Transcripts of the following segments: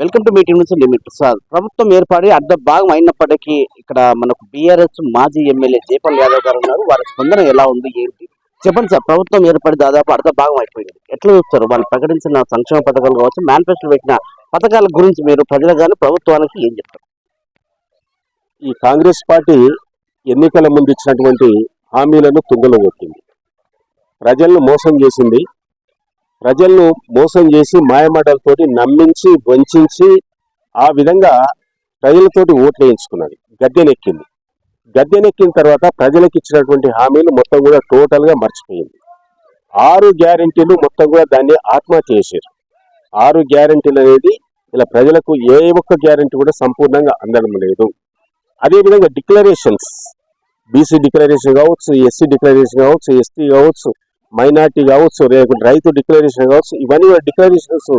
Welcome to meeting నుంచి limit Prasad. ప్రభుత్వం ఏర్పడి అర్ధ భాగం అయినప్పటికీ ఇక్కడ మనకు బీఆర్ఎస్ మాజీ ఎమ్మెల్యే జైపాల్ యాదవ్ గారు ఉన్నారు. వారి స్పందన ఎలా ఉంది ఏంటి చెప్పండి సార్. ప్రభుత్వం ఏర్పడి దాదాపు అర్ధ భాగం అయిపోయింది. ఎట్లా చూస్తారు వాళ్ళు ప్రకటించిన సంక్షేమ పథకాలు కావచ్చు, మేనిఫెస్టో పెట్టిన పథకాల గురించి మీరు ప్రజలకు కానీ ప్రభుత్వానికి ఏం చెప్తారు? ఈ కాంగ్రెస్ పార్టీ ఎన్నికల ముందు ఇచ్చినటువంటి హామీలను తుంగలో కొట్టింది. ప్రజలను మోసం చేసింది. ప్రజలను మోసం చేసి మాయమాటలతోటి నమ్మించి వంచి ఆ విధంగా ప్రజలతోటి ఓట్లు వేయించుకున్నది. గద్దెనెక్కింది. గద్దెనెక్కిన తర్వాత ప్రజలకు ఇచ్చినటువంటి హామీలు మొత్తం కూడా టోటల్గా మర్చిపోయింది. 6 గ్యారెంటీలు మొత్తం కూడా దాన్ని ఆత్మహత్య చేశారు. 6 గ్యారెంటీలు అనేది ఇలా ప్రజలకు ఏ ఒక్క గ్యారెంటీ కూడా సంపూర్ణంగా అందడం లేదు. అదేవిధంగా డిక్లరేషన్స్, బీసీ డిక్లరేషన్ కావచ్చు, ఎస్సీ డిక్లరేషన్ కావచ్చు, ఎస్టీ కావచ్చు, మైనార్టీ కావచ్చు, రైతు డిక్లరేషన్ కావచ్చు, ఇవన్నీ డిక్లరేషన్స్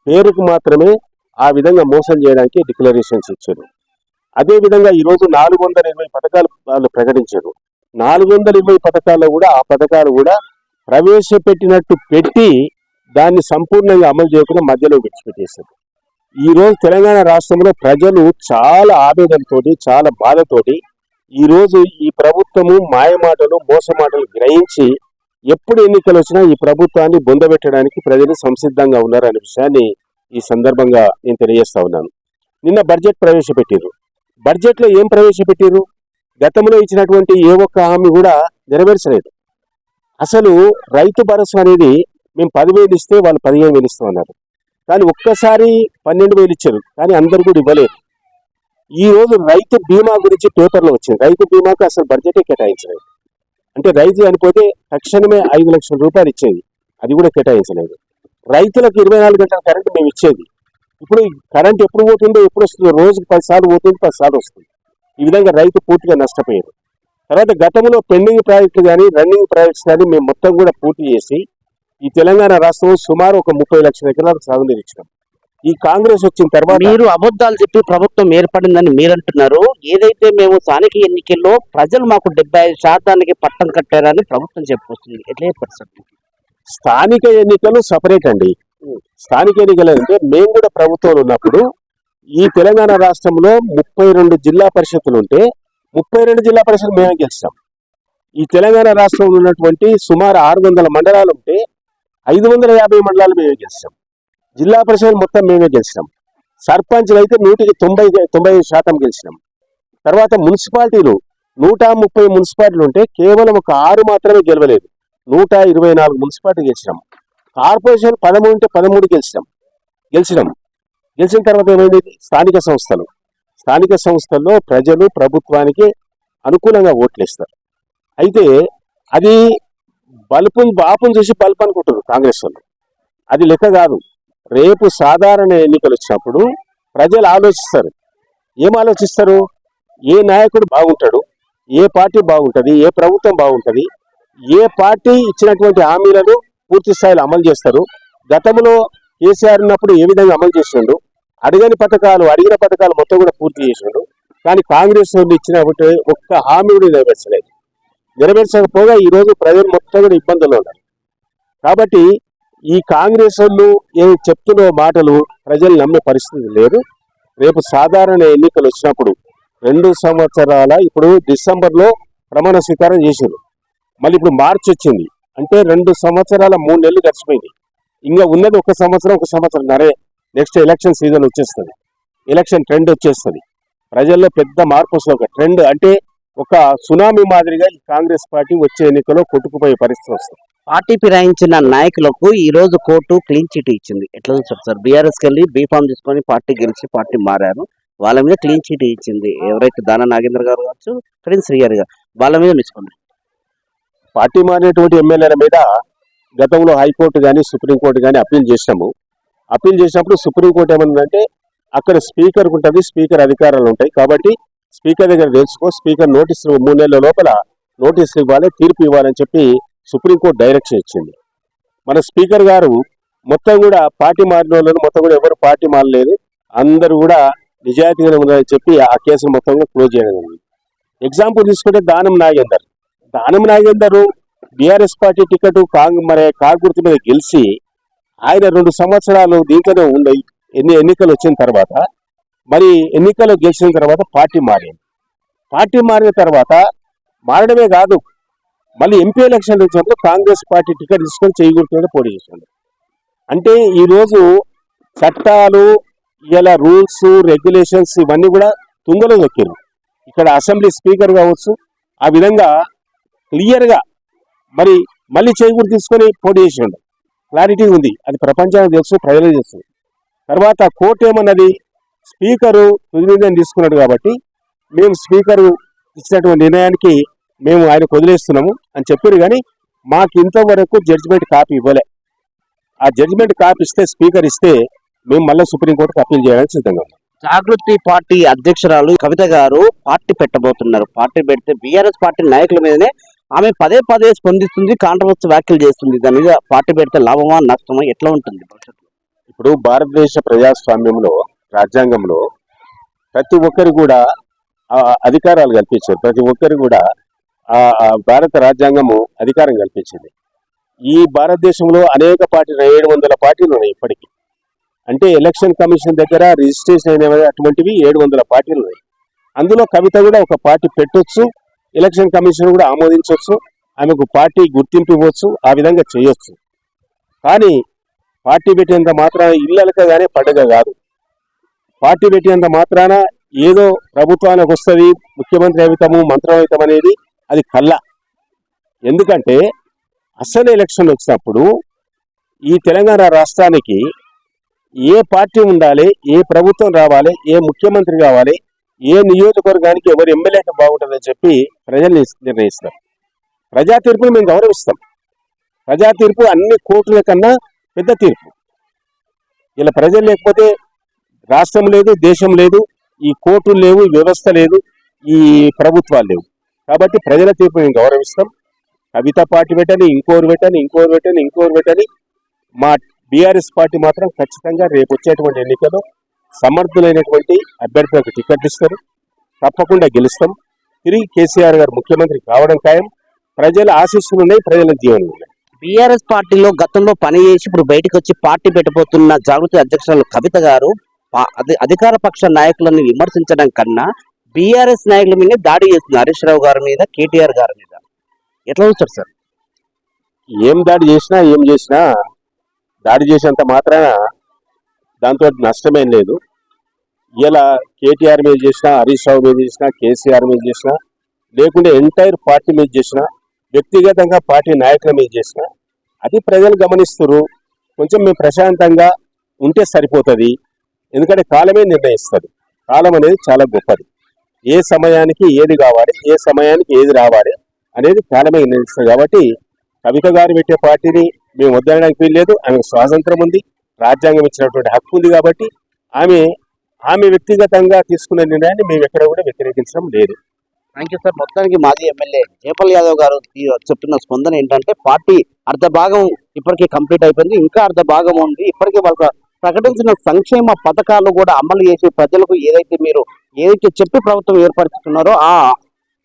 పేరుకు మాత్రమే ఆ విధంగా మోసం చేయడానికి డిక్లరేషన్స్ ఇచ్చారు. అదేవిధంగా ఈరోజు 420 పథకాలు వాళ్ళు ప్రకటించారు. 420 పథకాల్లో కూడా ఆ పథకాలు కూడా ప్రవేశపెట్టినట్టు పెట్టి దాన్ని సంపూర్ణంగా అమలు చేయకుండా మధ్యలో విడిచిపెట్టేశారు. ఈరోజు తెలంగాణ రాష్ట్రంలో ప్రజలు చాలా ఆవేదనతోటి, చాలా బాధతోటి ఈరోజు ఈ ప్రభుత్వము మాయమాటలు, మోసమాటలు గ్రహించి ఎప్పుడు ఎన్నికలు వచ్చినా ఈ ప్రభుత్వాన్ని బొందబెట్టడానికి ప్రజలు సంసిద్ధంగా ఉన్నారనే విషయాన్ని ఈ సందర్భంగా నేను తెలియజేస్తా ఉన్నాను. నిన్న బడ్జెట్ ప్రవేశపెట్టారు. బడ్జెట్లో ఏం ప్రవేశపెట్టారు? గతంలో ఇచ్చినటువంటి ఏ ఒక్క హామీ కూడా నెరవేర్చలేదు. అసలు రైతు భరోసా అనేది మేము 10,000 ఇస్తే వాళ్ళు 15,000 ఇస్తామన్నారు. కానీ ఒక్కసారి 12,000 ఇచ్చారు, కానీ అందరు కూడా ఇవ్వలేదు. ఈ రోజు రైతు బీమా గురించి పేపర్లో వచ్చింది. రైతు బీమాకు అసలు బడ్జెటే కేటాయించలేదు. అంటే రైతు చనిపోతే తక్షణమే 5 లక్షల రూపాయలు ఇచ్చేది, అది కూడా కేటాయించలేదు. రైతులకు 24 గంటల కరెంటు మేము ఇచ్చేది. ఇప్పుడు కరెంట్ ఎప్పుడు పోతుందో, ఎప్పుడు వస్తుందో, రోజుకు 10 సార్లు పోతుంది, 10 సార్లు వస్తుంది. ఈ విధంగా రైతు పూర్తిగా నష్టపోయారు. తర్వాత గతంలో పెండింగ్ ప్రాజెక్టులు కానీ, రన్నింగ్ ప్రాజెక్ట్స్ కానీ మేము మొత్తం కూడా పూర్తి చేసి ఈ తెలంగాణ రాష్ట్రంలో సుమారు ఒక 30 లక్షల ఎకరాలకు సాగునీరు ఇచ్చినాం. ఈ కాంగ్రెస్ వచ్చిన తర్వాత మీరు అబద్ధాలు చెప్పి ప్రభుత్వం ఏర్పడిందని మీరు అంటున్నారు. ఏదైతే మేము స్థానిక ఎన్నికల్లో ప్రజలు మాకు 75% పట్టం కట్టారని ప్రభుత్వం చెప్పుకొస్తుంది. ఎట్లా చెప్పారు సార్? స్థానిక ఎన్నికలు సపరేట్ అండి. స్థానిక ఎన్నికలు అంటే మేము కూడా ప్రభుత్వంలో ఉన్నప్పుడు ఈ తెలంగాణ రాష్ట్రంలో 32 జిల్లా పరిషత్తులు ఉంటే 32 జిల్లా పరిషత్తులు మేమే గెలిచాం. ఈ తెలంగాణ రాష్ట్రంలో ఉన్నటువంటి సుమారు 600 మండలాలు ఉంటే 550 మండలాలు మేమే గెలిచాం. జిల్లా పరిషత్ మొత్తం మేమే గెలిచినాం. సర్పంచ్లు అయితే 100కి 90% గెలిచినాం. తర్వాత మున్సిపాలిటీలు 130 మున్సిపాలిటీలు ఉంటే కేవలం ఒక 6 మాత్రమే గెలవలేదు. 124 మున్సిపాలిటీ గెలిచినాం. కార్పొరేషన్ 13 ఉంటే 13 గెలిచినాం. గెలిచిన తర్వాత ఏమైంది? స్థానిక సంస్థల్లో ప్రజలు ప్రభుత్వానికి అనుకూలంగా ఓట్లేస్తారు. అయితే అది బాపుని చూసి బల్బు అనుకుంటారు కాంగ్రెస్ వాళ్ళు. అది లెక్క కాదు. రేపు సాధారణ ఎన్నికలు వచ్చినప్పుడు ప్రజలు ఆలోచిస్తారు. ఏం ఆలోచిస్తారు? ఏ నాయకుడు బాగుంటాడు, ఏ పార్టీ బాగుంటుంది, ఏ ప్రభుత్వం బాగుంటుంది, ఏ పార్టీ ఇచ్చినటువంటి హామీలను పూర్తి స్థాయిలో అమలు చేస్తారు, గతంలో కేసీఆర్ ఉన్నప్పుడు ఏ విధంగా అమలు చేసిండు, అడిగిన పథకాలు మొత్తం కూడా పూర్తి చేసిండు. కానీ కాంగ్రెస్ వాళ్ళు ఇచ్చినప్పుడు ఒక్క హామీ కూడా నెరవేర్చకపోగా ఈరోజు ప్రజలు మొత్తం కూడా ఇబ్బందుల్లో ఉన్నారు. కాబట్టి ఈ కాంగ్రెస్ వాళ్ళు ఏమి చెప్తున్న మాటలు ప్రజలు నమ్మే పరిస్థితి లేదు. రేపు సాధారణ ఎన్నికలు వచ్చినప్పుడు 2 సంవత్సరాల, ఇప్పుడు డిసెంబర్లో ప్రమాణ స్వీకారం చేశారు. మళ్ళీ ఇప్పుడు మార్చి వచ్చింది అంటే 2 సంవత్సరాల 3 నెలలు గడిచిపోయింది. ఇంకా ఉన్నది 1 సంవత్సరంన్నరే. నెక్స్ట్ ఎలక్షన్ సీజన్ వచ్చేస్తుంది, ఎలక్షన్ ట్రెండ్ వచ్చేస్తుంది. ప్రజల్లో పెద్ద మార్పు వస్తుంది. ఒక ట్రెండ్ అంటే ఒక సునామీ మాదిరిగా ఈ కాంగ్రెస్ పార్టీ వచ్చే ఎన్నికల్లో కొట్టుకుపోయే పరిస్థితి వస్తుంది. పార్టీ ఫిరాయించిన నాయకులకు ఈ రోజు కోర్టు క్లీన్ చిట్ ఇచ్చింది. ఎట్లా చూస్తారు సార్? బీఆర్ఎస్కి వెళ్ళి బీఫామ్ తీసుకొని పార్టీ గెలిచి పార్టీ మారారు. వాళ్ళ మీద క్లీన్ చిట్ ఇచ్చింది. ఎవరైతే దాన నాగేంద్ర గారు కావచ్చు, ప్రిన్స్ శ్రీగారి గారు, వాళ్ళ మీద తీసుకున్నారు. పార్టీ మారినటువంటి ఎమ్మెల్యేల మీద గతంలో హైకోర్టు కానీ, సుప్రీంకోర్టు కానీ అప్పీల్ చేసినాము. అప్పీల్ చేసినప్పుడు సుప్రీంకోర్టు ఏమన్నదంటే అక్కడ స్పీకర్కి ఉంటుంది, స్పీకర్ అధికారాలు ఉంటాయి. కాబట్టి స్పీకర్ దగ్గర తెలుసుకో, స్పీకర్ నోటీసులు 3 నెలల లోపల నోటీసులు ఇవ్వాలి, తీర్పు ఇవ్వాలని చెప్పి సుప్రీంకోర్టు డైరెక్షన్ ఇచ్చింది. మన స్పీకర్ గారు మొత్తం కూడా పార్టీ మారిన వాళ్ళని మొత్తం కూడా ఎవరు పార్టీ మారలేదు, అందరూ కూడా నిజాయితీగా ఉన్నారని చెప్పి ఆ కేసును మొత్తం కూడా క్లోజ్ చేయడం జరిగింది. ఎగ్జాంపుల్ తీసుకుంటే Danam Nagender BRS party ticket Congress మీద గెలిచి ఆయన 2 సంవత్సరాలు దీంట్లోనే ఉండి ఎన్నికలు వచ్చిన తర్వాత మరి ఎన్నికలు గెలిచిన తర్వాత పార్టీ మారింది. పార్టీ మారిన తర్వాత మారడమే కాదు, మళ్ళీ ఎంపీ ఎలక్షన్ వచ్చినప్పుడు కాంగ్రెస్ పార్టీ టికెట్ తీసుకొని చేయకూడదు పోటీ చేసింది. అంటే ఈరోజు చట్టాలు ఇలా రూల్స్ రెగ్యులేషన్స్ ఇవన్నీ కూడా తుంగలో దొక్కిరు. ఇక్కడ అసెంబ్లీ స్పీకర్ కావచ్చు, ఆ విధంగా క్లియర్గా మరి మళ్ళీ చేయకూడదు తీసుకొని పోటీ చేసిండు. క్లారిటీ ఉంది, అది ప్రపంచానికి తెలుసు, ప్రజలకు తెలుసు. తర్వాత కోర్టు ఏమన్నది, స్పీకరు తుది నిర్ణయం తీసుకున్నాడు కాబట్టి మేము స్పీకరు ఇచ్చినటువంటి నిర్ణయానికి మేము ఆయనకు వదిలేస్తున్నాము అని చెప్పారు. కానీ మాకు ఇంతవరకు జడ్జిమెంట్ కాపీ ఇవ్వలే. ఆ జడ్జిమెంట్ కాపీ ఇస్తే, స్పీకర్ ఇస్తే మేము మళ్ళీ సుప్రీంకోర్టుకు అప్పీల్ చేయడానికి సిద్ధంగా ఉన్నాం. జాగృతి పార్టీ అధ్యక్షురాలు కవిత గారు పార్టీ పెట్టబోతున్నారు. పార్టీ పెడితే బీఆర్ఎస్ పార్టీ నాయకుల మీదనే ఆమె పదే పదే స్పందిస్తుంది, కాంట్రవర్సీ వ్యాఖ్యలు చేస్తుంది. దాని మీద పార్టీ పెడితే లాభమా నష్టమా ఎట్లా ఉంటుంది భవిష్యత్తులో? ఇప్పుడు భారతదేశ ప్రజాస్వామ్యంలో, రాజ్యాంగంలో ప్రతి ఒక్కరు కూడా అధికారాలు కల్పించారు. ప్రతి ఒక్కరు కూడా భారత రాజ్యాంగము అధికారం కల్పించింది. ఈ భారతదేశంలో అనేక పార్టీలు, 700 పార్టీలు ఉన్నాయి ఇప్పటికీ. అంటే ఎలక్షన్ కమిషన్ దగ్గర రిజిస్ట్రేషన్ అయిన అటువంటివి 700 పార్టీలు ఉన్నాయి. అందులో కవిత కూడా ఒక పార్టీ పెట్టొచ్చు, ఎలక్షన్ కమిషన్ కూడా ఆమోదించవచ్చు, ఆమెకు పార్టీ గుర్తింపు ఇవ్వచ్చు, ఆ విధంగా చేయొచ్చు. కానీ పార్టీ పెట్టేంత మాత్రాన ఇళ్ళలకగానే పండుగ కాదు. పార్టీ పెట్టేంత మాత్రాన ఏదో ప్రభుత్వానికి వస్తుంది, ముఖ్యమంత్రి అవుతాము, మంత్రం అవుతాం అనేది అది కళ్ళ. ఎందుకంటే అసలు ఎలక్షన్ వచ్చినప్పుడు ఈ తెలంగాణ రాష్ట్రానికి ఏ పార్టీ ఉండాలి, ఏ ప్రభుత్వం రావాలి, ఏ ముఖ్యమంత్రి కావాలి, ఏ నియోజకవర్గానికి ఎవరు ఎమ్మెల్యేకి బాగుంటుందని చెప్పి ప్రజలు నిర్ణయిస్తారు. ప్రజా తీర్పును మేము గౌరవిస్తాం. ప్రజా తీర్పు అన్ని కోర్టుల కన్నా పెద్ద తీర్పు. ఇలా ప్రజలు లేకపోతే రాష్ట్రం లేదు, దేశం లేదు, ఈ కోర్టులు లేవు, ఈ వ్యవస్థ లేదు, ఈ ప్రభుత్వాలు లేవు. కాబట్టి ప్రజల తీర్పు మేము గౌరవిస్తాం. కవిత పార్టీ పెట్టని, ఇంకోరు పెట్టని మా బీఆర్ఎస్ పార్టీ మాత్రం ఖచ్చితంగా రేపు వచ్చేటువంటి ఎన్నికల్లో సమర్థులైనటువంటి అభ్యర్థులకు టికెట్లు ఇస్తారు. తప్పకుండా గెలుస్తాం. తిరిగి కేసీఆర్ గారు ముఖ్యమంత్రి కావడం ఖాయం. ప్రజల ఆశీస్సులు ఉన్నాయి, ప్రజల జీవనం ఉన్నాయి. బీఆర్ఎస్ పార్టీలో గతంలో పనిచేసి ఇప్పుడు బయటకు వచ్చి పార్టీ పెట్టబోతున్న జాగృతి అధ్యక్షురాలు కవిత గారు అధికార పక్ష నాయకులను విమర్శించడం కన్నా బీఆర్ఎస్ నాయకుల మీద దాడి చేస్తుంది. హరీష్ రావు గారి మీద, కేటీఆర్ గారి మీద ఎట్లా చూస్తారు సార్? ఏం దాడి చేసినా, ఏం చేసినా దాడి చేసేంత మాత్రాన దాంతో నష్టమేం లేదు. ఇలా కేటీఆర్ మీద చేసినా, హరీష్ రావు మీద చేసినా, కేసీఆర్ మీద చేసినా, లేకుంటే ఎంటైర్ పార్టీ మీద చేసినా, వ్యక్తిగతంగా పార్టీ నాయకుల మీద చేసినా అది ప్రజలు గమనిస్తారు. కొంచెం మేము ప్రశాంతంగా ఉంటే సరిపోతుంది. ఎందుకంటే కాలమే నిర్ణయిస్తుంది. కాలం అనేది చాలా గొప్పది. ఏ సమయానికి ఏది కావాలి, ఏ సమయానికి ఏది రావాలి అనేది కాలమే నిర్ణయిస్తుంది. కాబట్టి కవిత గారు పెట్టే పార్టీని మేము వద్దనడానికి వీల్లేదు. ఆమెకు స్వాతంత్రం ఉంది, రాజ్యాంగం ఇచ్చినటువంటి హక్కు ఉంది. కాబట్టి ఆమె వ్యక్తిగతంగా తీసుకున్న నిర్ణయాన్ని మేము ఎక్కడ కూడా వ్యతిరేకించడం లేదు. Thank you sir. మొత్తానికి మాజీ ఎమ్మెల్యే జయపాల్ యాదవ్ గారు చెప్తున్న స్పందన ఏంటంటే పార్టీ అర్ధ భాగం ఇప్పటికే కంప్లీట్ అయిపోయింది, ఇంకా అర్ధ భాగం ఉంది. ఇప్పటికే వాళ్ళ ప్రకటించిన సంక్షేమ పథకాలు కూడా అమలు చేసి ప్రజలకు ఏదైతే చెప్పి ప్రభుత్వం ఏర్పరుచుతున్నారో ఆ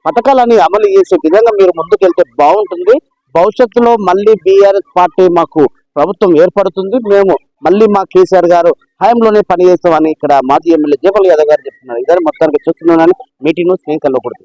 పథకాలని అమలు చేసే విధంగా మీరు ముందుకెళ్తే బాగుంటుంది. భవిష్యత్తులో మళ్ళీ బీఆర్ఎస్ పార్టీ మాకు ప్రభుత్వం ఏర్పడుతుంది, మేము మళ్ళీ మా కేసీఆర్ గారు హయాంలోనే పనిచేస్తామని ఇక్కడ మాజీ ఎమ్మెల్యే జయపాల్ యాదవ్ గారు చెప్తున్నారు. ఇదే మొత్తానికి చూస్తున్నాను. మీటింగ్ న్యూస్ నేను కల్వకూడదు.